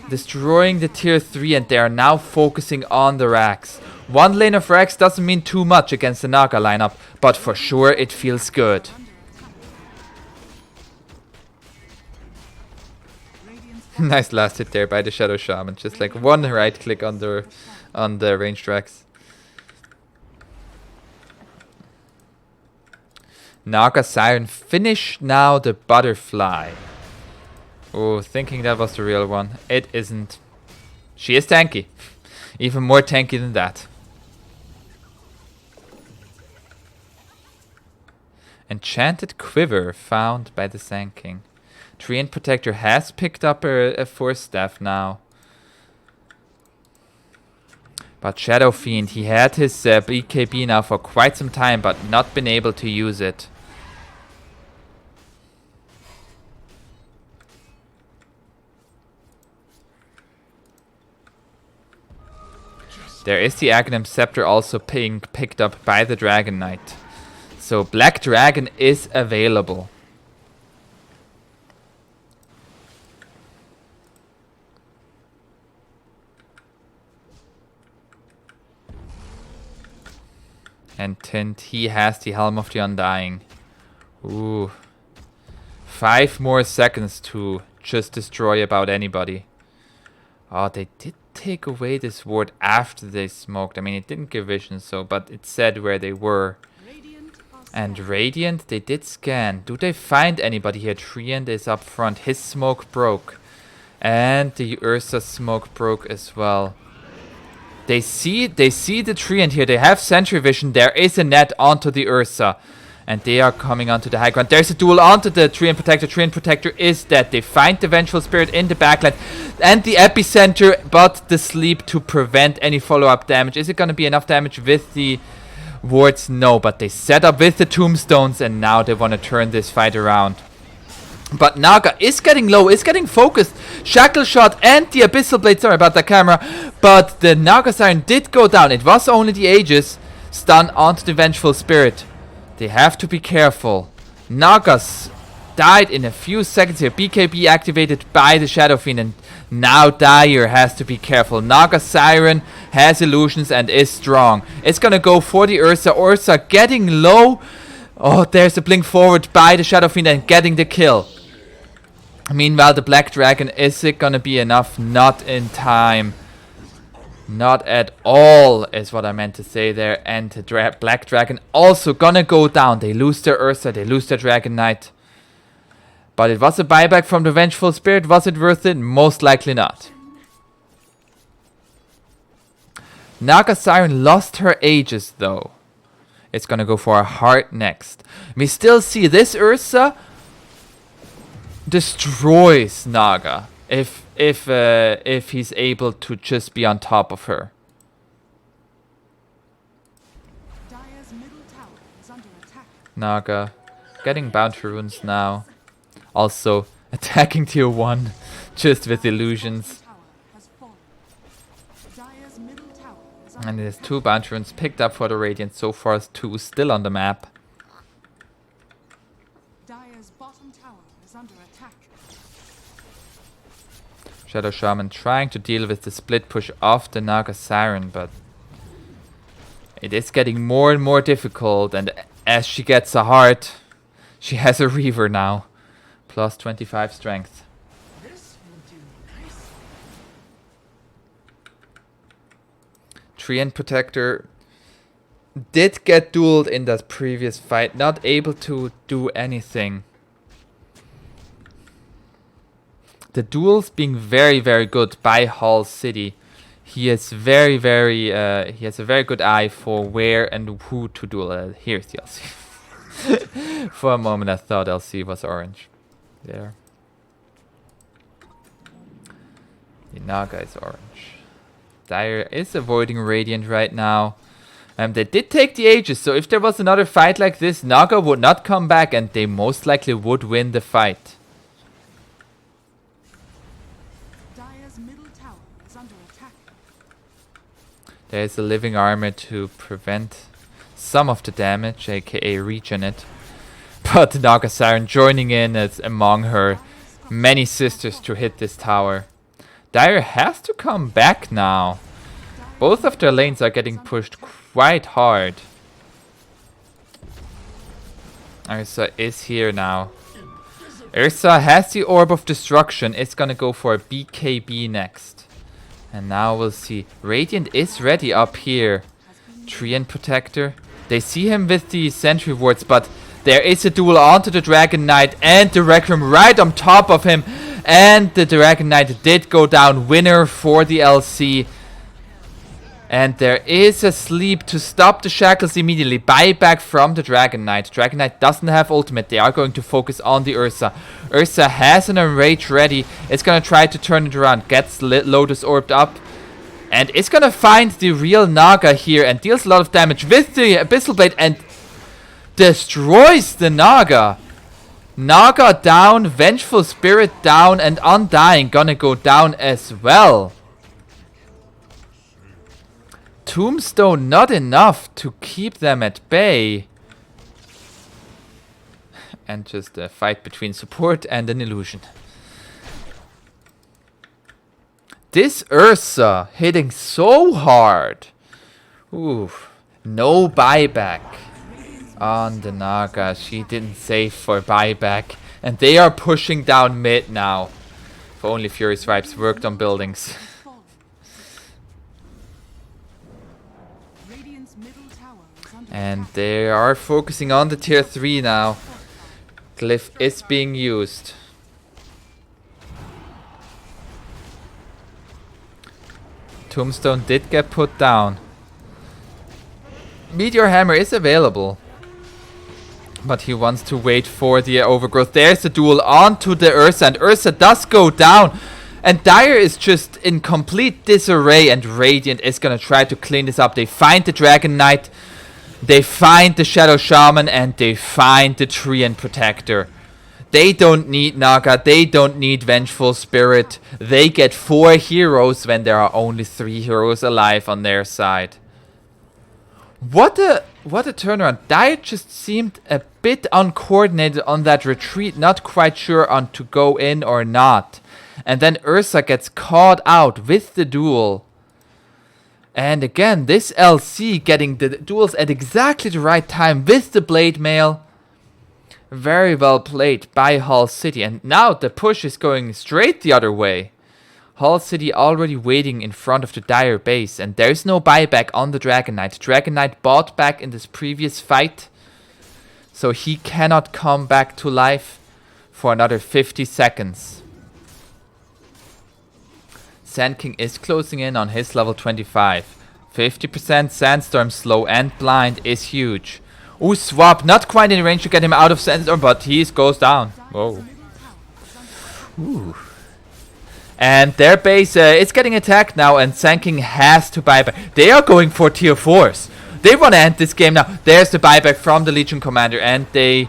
destroying the tier 3, and they are now focusing on the Rax. One lane of Rax doesn't mean too much against the Naga lineup, but for sure it feels good. Nice last hit there by the Shadow Shaman. Just like one right click on the ranged Rax. Naga Siren finish now the Butterfly. Oh, thinking that was the real one. It isn't. She is tanky. Even more tanky than that. Enchanted Quiver found by the Sand King. Treant Protector has picked up a Force Staff now. But Shadow Fiend, he had his BKB now for quite some time, but not been able to use it. There is the Aghanim Scepter also being picked up by the Dragon Knight. So Black Dragon is available. And Tint, he has the Helm of the Undying. Ooh. 5 more seconds to just destroy about anybody. Oh, they did take away this ward after they smoked. I mean, it didn't give vision, so, but it said where they were. And Radiant, they did scan. Do they find anybody here? Treant is up front. His smoke broke. And the Ursa smoke broke as well. They see the Treant here. They have Sentry Vision. There is a net onto the Ursa. And they are coming onto the high ground. There's a duel onto the Treant Protector. Treant Protector is dead. They find the Vengeful Spirit in the backline. And the Epicenter, but the sleep to prevent any follow-up damage. Is it going to be enough damage with the wards? No, but they set up with the Tombstones. And now they want to turn this fight around. But Naga is getting low, is getting focused. Shackle Shot and the Abyssal Blade. Sorry about the camera. But the Naga Siren did go down. It was only the Aegis. Stun onto the Vengeful Spirit. They have to be careful. Nagas died in a few seconds here. BKB activated by the Shadow Fiend. And now Dire has to be careful. Naga Siren has illusions and is strong. It's going to go for the Ursa. Ursa getting low. Oh, there's a blink forward by the Shadow Fiend and getting the kill. Meanwhile, the Black Dragon, is it going to be enough? Not in time. Not at all is what I meant to say there. And the Black Dragon also gonna go down. They lose their Ursa, they lose their Dragon Knight. But it was a buyback from the Vengeful Spirit. Was it worth it? Most likely not. Naga Siren lost her Aegis though. It's gonna go for a heart next. We still see this Ursa destroys Naga if he's able to just be on top of her. Dire's middle tower is under attack. Naga getting bounty runes now. Also attacking tier 1 just with illusions. Tower has fallen. Dire's middle tower is under And there's 2 bounty runes picked up for the Radiant. So far 2 still on the map. Dire's bottom tower is under attack. Shadow Shaman trying to deal with the split push of the Naga Siren, but it is getting more and more difficult. And as she gets a heart, She has a Reaver now. Plus 25 strength. This will do nicely. Treant Protector did get dueled in that previous fight. Not able to do anything. The duels being very, very good by Hull City. He is very, very, he has a very good eye for where and who to duel. Here's the LC. For a moment I thought LC was orange. There. The Naga is orange. Dire is avoiding Radiant right now. They did take the Aegis, so if there was another fight like this, Naga would not come back and they most likely would win the fight. Dire's middle tower is under attack. There's a living armor to prevent some of the damage, aka regen it. But the Naga Siren joining in as among her many sisters to hit this tower. Dire has to come back now. Both of their lanes are getting pushed quite hard. Ursa is here now. Ursa has the Orb of Destruction. It's gonna go for a BKB next. And now we'll see. Radiant is ready up here. Treant Protector. They see him with the Sentry Wards, but there is a duel onto the Dragon Knight and the Requiem right on top of him. And the Dragon Knight did go down. Winner for the LC. And there is a sleep to stop the shackles immediately. Buyback from the Dragon Knight. Dragon Knight doesn't have ultimate. They are going to focus on the Ursa. Ursa has an Enrage ready. It's going to try to turn it around. Gets Lotus Orbed up. And it's going to find the real Naga here. And deals a lot of damage with the Abyssal Blade. And destroys the Naga. Naga down. Vengeful Spirit down. And Undying gonna go down as well. Tombstone not enough to keep them at bay. And just a fight between support and an illusion. This Ursa hitting so hard. Ooh, no buyback on the Naga. She didn't save for buyback. And they are pushing down mid now. If only Furious Vibes worked on buildings. And they are focusing on the tier 3 now. Glyph is being used. Tombstone did get put down. Meteor Hammer is available. But he wants to wait for the overgrowth. There's the duel onto the Ursa. And Ursa does go down. And Dire is just in complete disarray. And Radiant is going to try to clean this up. They find the Dragon Knight. They find the Shadow Shaman and they find the Treant Protector. They don't need Naga, they don't need Vengeful Spirit. They get 4 heroes when there are only 3 heroes alive on their side. What a turnaround. Dire just seemed a bit uncoordinated on that retreat, not quite sure on to go in or not. And then Ursa gets caught out with the duel. And again, this LC getting the duels at exactly the right time with the Blade Mail. Very well played by Hull City. And now the push is going straight the other way. Hull City already waiting in front of the Dire base. And there's no buyback on the Dragon Knight. Dragon Knight bought back in this previous fight. So he cannot come back to life for another 50 seconds. Sand King is closing in on his level 25. 50% Sandstorm slow and blind is huge. Ooh, swap. Not quite in range to get him out of Sandstorm, but he goes down. Whoa. Ooh. And their base is getting attacked now, and Sand King has to buy back. They are going for tier 4s. They want to end this game now. There's the buyback from the Legion Commander, and they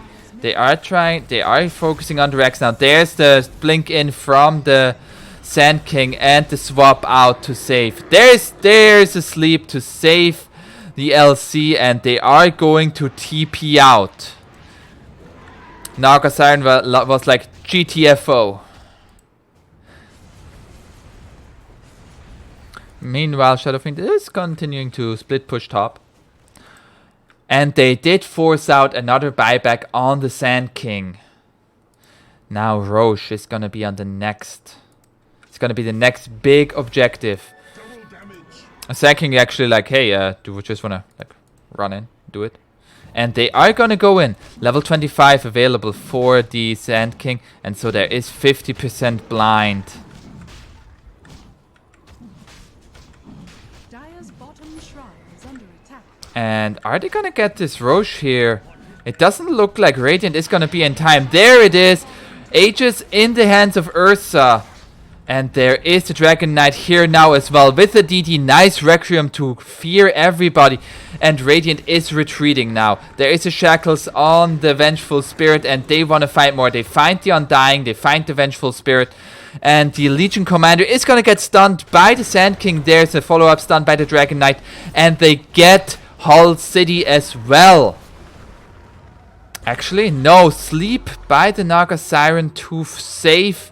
are focusing on the Rex now. There's the blink in from the Sand King and the swap out to save. There's a sleep to save the LC, and they are going to TP out. Naga Siren was like GTFO. Meanwhile, Shadowfiend is continuing to split push top. And they did force out another buyback on the Sand King. Now Roche is gonna be on the next. It's gonna be the next big objective. Sand King actually like, hey, do we just wanna like run in, do it? And they are gonna go in. Level 25 available for the Sand King, and so there is 50% blind. Dire's bottom shrine is under attack. And are they gonna get this Roche here? It doesn't look like Radiant is gonna be in time. There it is! Aegis in the hands of Ursa. And there is the Dragon Knight here now as well with the DD. Nice Requiem to fear everybody. And Radiant is retreating now. There is a Shackles on the Vengeful Spirit and they want to fight more. They find the Undying, they find the Vengeful Spirit. And the Legion Commander is going to get stunned by the Sand King. There's a follow-up stun by the Dragon Knight. And they get Hull City as well. Actually, no. Sleep by the Naga Siren to save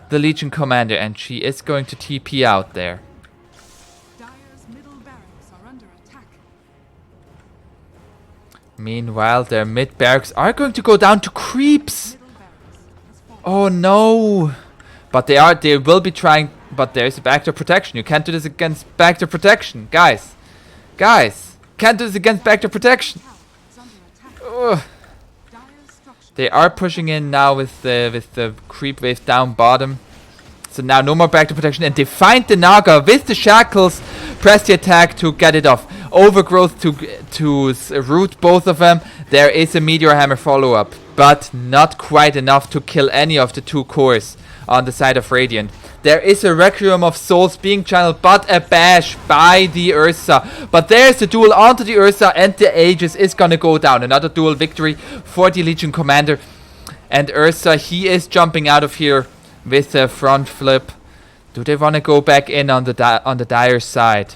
the Legion Commander. And she is going to TP out there. Dire's middle barracks are under attack. Meanwhile, their mid barracks are going to go down to creeps. Middle barracks has fallen. Oh no. But they will be trying. But there is a backdoor protection. You can't do this against backdoor protection. Guys. Can't do this against backdoor protection. Tower is under attack. Ugh. Dire's structure. They are pushing in now with the creep wave down bottom. So now no more backdoor protection. And they find the Naga with the Shackles. Press the attack to get it off. Overgrowth to root both of them. There is a Meteor Hammer follow-up. But not quite enough to kill any of the two cores on the side of Radiant. There is a Requiem of Souls being channeled, but a bash by the Ursa. But there's the duel onto the Ursa, and the Aegis is gonna go down. Another duel victory for the Legion Commander. And Ursa, he is jumping out of here with a front flip. Do they want to go back in on the Dire side?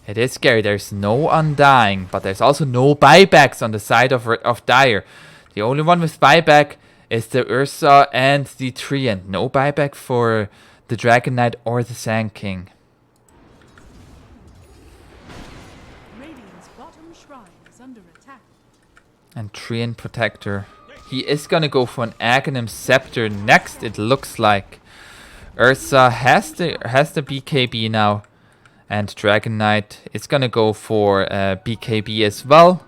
It is scary. There's no Undying, but there's also no buybacks on the side of Dire. The only one with buyback is the Ursa and the Treant. No buyback for the Dragon Knight or the Sand King. Radiant's bottom shrine is under attack. And Treant Protector. He is gonna go for an Aghanim Scepter next, it looks like. Ursa has the BKB now. And Dragon Knight is gonna go for BKB as well.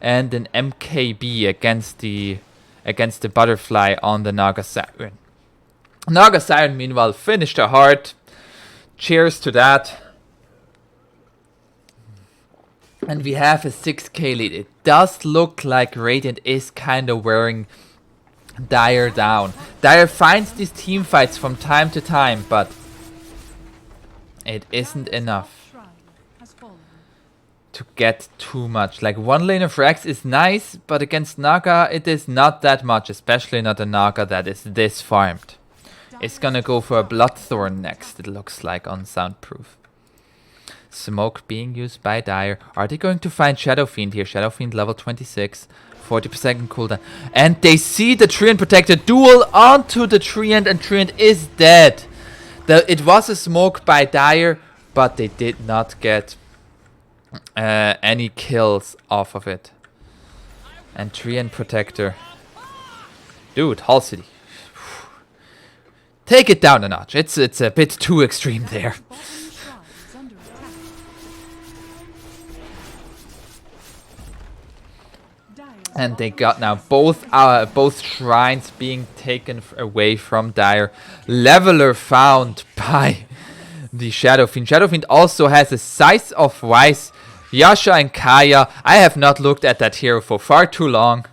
And an MKB against the Butterfly on the Naga Siren. Naga Siren, meanwhile, finished her heart. Cheers to that. And we have a 6k lead. It does look like Radiant is kind of wearing Dire down. Dire finds these team fights from time to time, but it isn't Dire's enough top shrine has fallen. to get too much. Like, one lane of Rex is nice, but against Naga it is not that much, especially not a Naga that is this farmed. It's gonna go for a Bloodthorn next, it looks like, on Soundproof. Smoke being used by Dire. Are they going to find Shadow Fiend here? Shadow Fiend level 26, 40% cooldown. And they see the Treant Protector duel onto the Treant, and Treant is dead. It was a smoke by Dire, but they did not get any kills off of it. And Treant Protector. Dude, Hull City. Take it down a notch. It's a bit too extreme there. Bottom shrine is under attack. Dire's And they bottom got now shrine both shrines being taken away from Dire. Leveler found by the Shadow Fiend. Shadow Fiend also has a Size of Wise. Yasha and Kaya. I have not looked at that hero for far too long.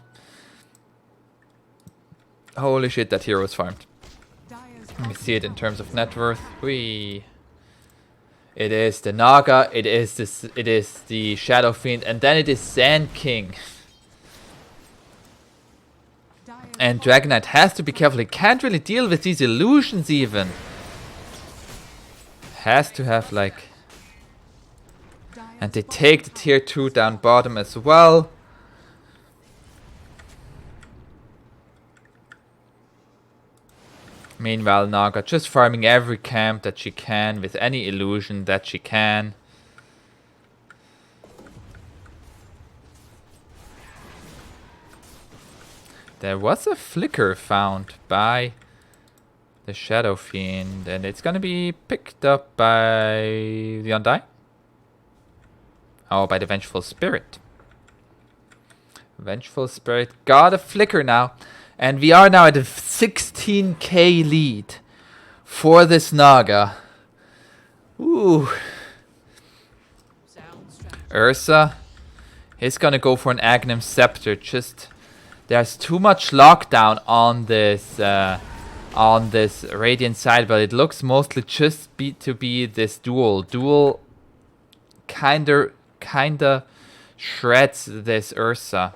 Holy shit, that hero is farmed. Dire's Let me see it in terms of net worth. Whee. It is the Naga, it is the Shadow Fiend, and then it is Sand King. Dire's And Dragon Knight has to be careful. He can't really deal with these illusions even. Has to have like... And they take the tier 2 down bottom as well. Meanwhile, Naga just farming every camp that she can with any illusion that she can. There was a flicker found by the Shadow Fiend, and it's gonna be picked up by the Undying? Oh, by the Vengeful Spirit. Vengeful Spirit got a flicker now. And we are now at a 16k lead for this Naga. Ooh. Ursa is gonna go for an Aghanim Scepter. Just there's too much lockdown on this Radiant side, but it looks mostly just to be this duel. Duel kinda shreds this Ursa.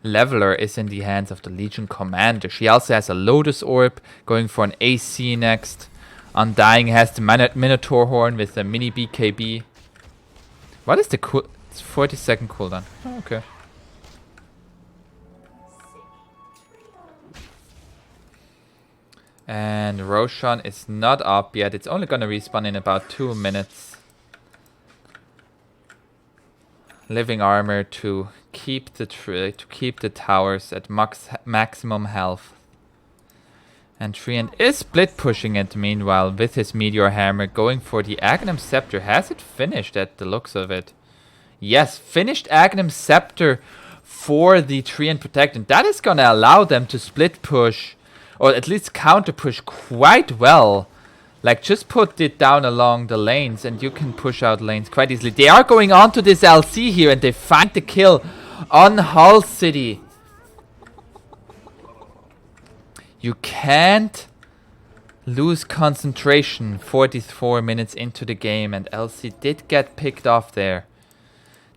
Leveler is in the hands of the Legion Commander. She also has a Lotus Orb, going for an AC next. Undying has the Minotaur Horn with a mini BKB. What is the cool? It's 40-second cooldown. Oh, okay. And Roshan is not up yet. It's only gonna respawn in about 2 minutes. Living armor to keep the towers at maximum health. And Treant is split pushing it meanwhile with his Meteor Hammer, going for the Aghanim Scepter. Has it finished at the looks of it? Yes, finished Aghanim Scepter for the Treant Protectant. That is gonna allow them to split push, or at least counter push quite well. Like, just put it down along the lanes and you can push out lanes quite easily. They are going on to this LC here and they find the kill on Hull City. You can't lose concentration 44 minutes into the game, and LC did get picked off there.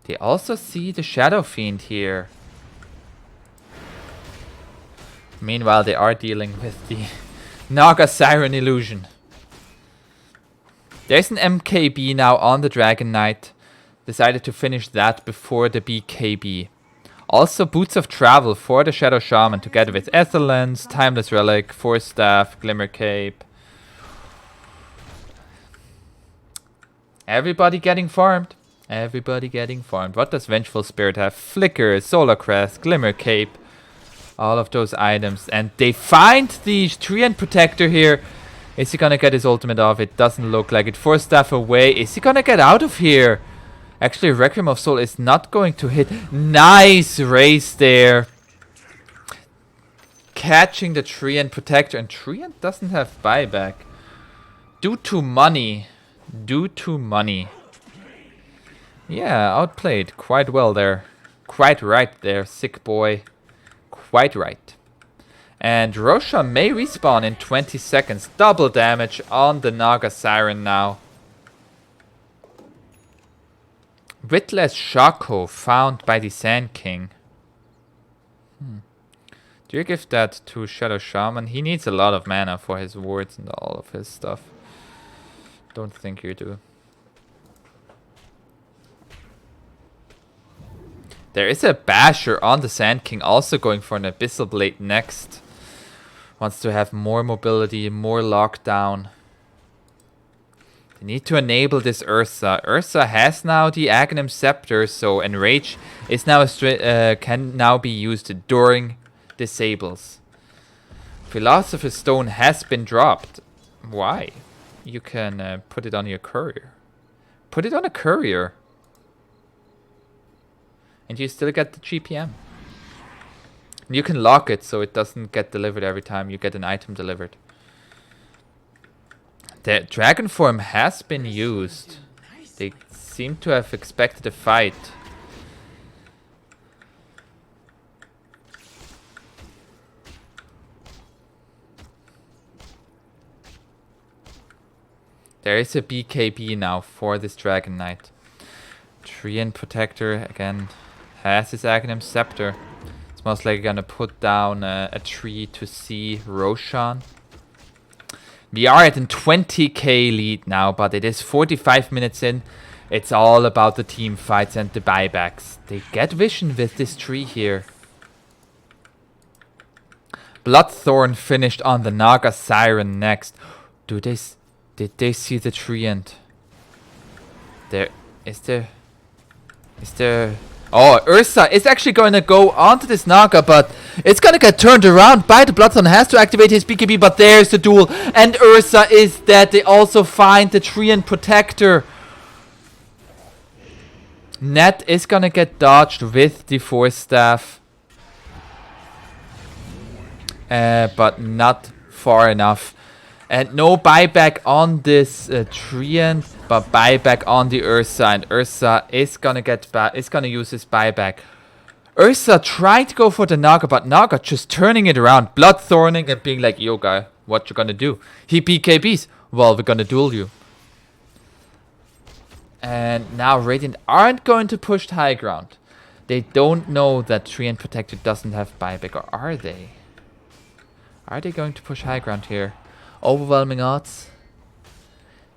They also see the Shadow Fiend here. Meanwhile, they are dealing with the Naga Siren Illusion. There's an MKB now on the Dragon Knight. Decided to finish that before the BKB. Also, Boots of Travel for the Shadow Shaman together with Ethelens, Timeless Relic, Force Staff, Glimmer Cape. Everybody getting farmed. Everybody getting farmed. What does Vengeful Spirit have? Flicker, Solar Crest, Glimmer Cape. All of those items. And they find the Treant Protector here. Is he gonna get his ultimate off? It doesn't look like it. Force Staff away. Is he gonna get out of here? Actually, Requiem of Soul is not going to hit. Nice race there. Catching the Treant Protector. And Treant doesn't have buyback. Due to money. Due to money. Yeah, outplayed. Quite well there. Quite right there, sick boy. Quite right. And Roshan may respawn in 20 seconds. Double damage on the Naga Siren now. Witless Shako found by the Sand King. Do you give that to Shadow Shaman? He needs a lot of mana for his wards and all of his stuff. Don't think you do. There is a Basher on the Sand King also going for an Abyssal Blade next. Wants to have more mobility, more lockdown. They need to enable this Ursa. Ursa has now the Aghanim Scepter, so Enrage is now can now be used during disables. Philosopher's Stone has been dropped. Why? You can put it on your courier. Put it on a courier. And you still get the GPM. You can lock it so it doesn't get delivered every time you get an item delivered. The dragon form has been used. They seem to have expected a fight. There is a BKB now for this Dragon Knight. Treant Protector again has his Aghanim Scepter. It's most likely gonna put down a tree to see Roshan. We are at a 20k lead now, but it is 45 minutes in. It's all about the team fights and the buybacks. They get vision with this tree here. Bloodthorn finished on the Naga Siren next. Did they see the Treant? There is there. Is there... Oh, Ursa is actually going to go onto this Naga, but it's going to get turned around by the Bloodstone. Has to activate his BKB, but there's the duel. And Ursa is dead. They also find the Treant Protector. Ned is going to get dodged with the Force Staff. But not far enough. And no buyback on this Treant, but buyback on the Ursa. And Ursa is gonna use his buyback. Ursa tried to go for the Naga, but Naga just turning it around, bloodthorning and being like, yo guy, what you gonna do? He BKBs. Well, we're gonna duel you. And now Radiant aren't going to push the high ground. They don't know that Treant Protector doesn't have buyback, or are they? Are they going to push high ground here? Overwhelming odds.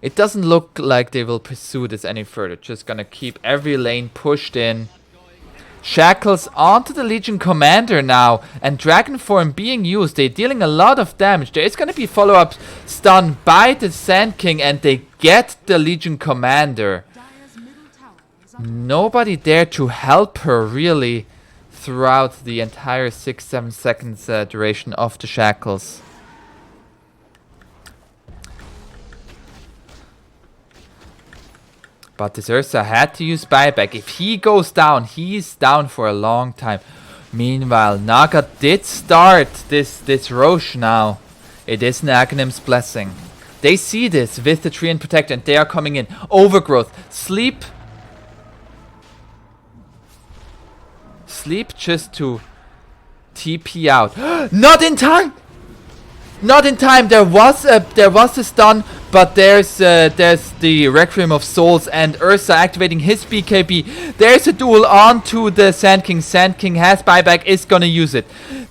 It doesn't look like they will pursue this any further. Just gonna keep every lane pushed in. Shackles onto the Legion Commander now. And Dragon Form being used. They're dealing a lot of damage. There is gonna be follow-up stun by the Sand King. And they get the Legion Commander. Dire's middle tower is under Nobody there to help her really throughout the entire 6-7 seconds duration of the Shackles. But this Ursa had to use buyback. If he goes down, he's down for a long time. Meanwhile, Naga did start this Roche now. It is Naganim's blessing. They see this with the Treant Protector and they are coming in. Overgrowth. Sleep. Sleep just to TP out. Not in time! Not in time. There was a stun, but there's the Requiem of Souls and Ursa activating his BKB. There's a duel onto the Sand King. Sand King has buyback, is gonna use it.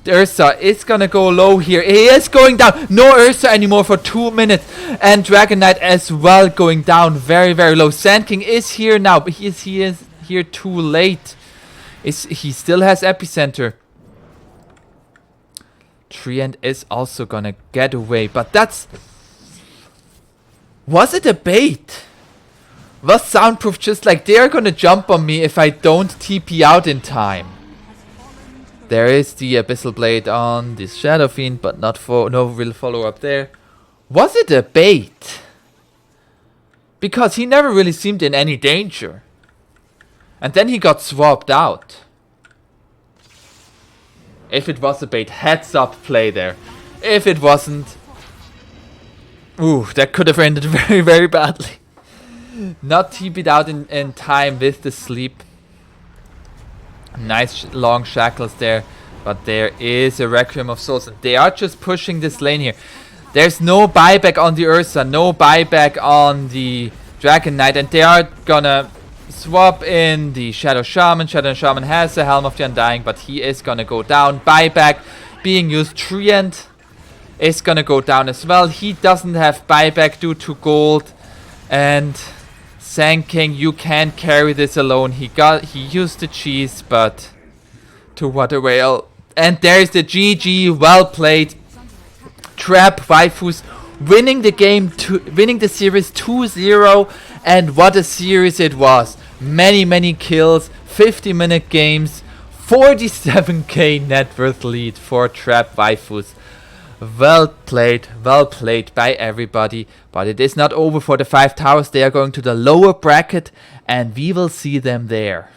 Ursa is gonna go low here. He is going down. No Ursa anymore for 2 minutes, and Dragon Knight as well going down very low. Sand King is here now, but he is here too late. He still has Epicenter. Treant is also gonna get away, but that's... Was it a bait? Was Soundproof just like, they're gonna jump on me if I don't TP out in time? There is the Abyssal Blade on this Shadow Fiend, but no real follow-up there. Was it a bait? Because he never really seemed in any danger. And then he got swapped out. If it was a bait, heads up play there. If it wasn't... Ooh, that could have ended very badly. Not TP'd out in time with the sleep. Nice long shackles there. But there is a Requiem of Souls. They are just pushing this lane here. There's no buyback on the Ursa. No buyback on the Dragon Knight. And they are gonna... swap in the Shadow Shaman. Shadow Shaman has the Helm of the Undying, but he is gonna go down. Buyback being used. Treant is gonna go down as well. He doesn't have buyback due to gold. And Sand King, you can't carry this alone. He used the cheese, but to what avail? And there's the GG. Well played. Trap waifus winning the game, winning the series 2-0. And what a series it was. Many kills, 50-minute games, 47k net worth lead for Trap waifus. Well played by everybody. But it is not over for the 5 towers. They are going to the lower bracket and we will see them there.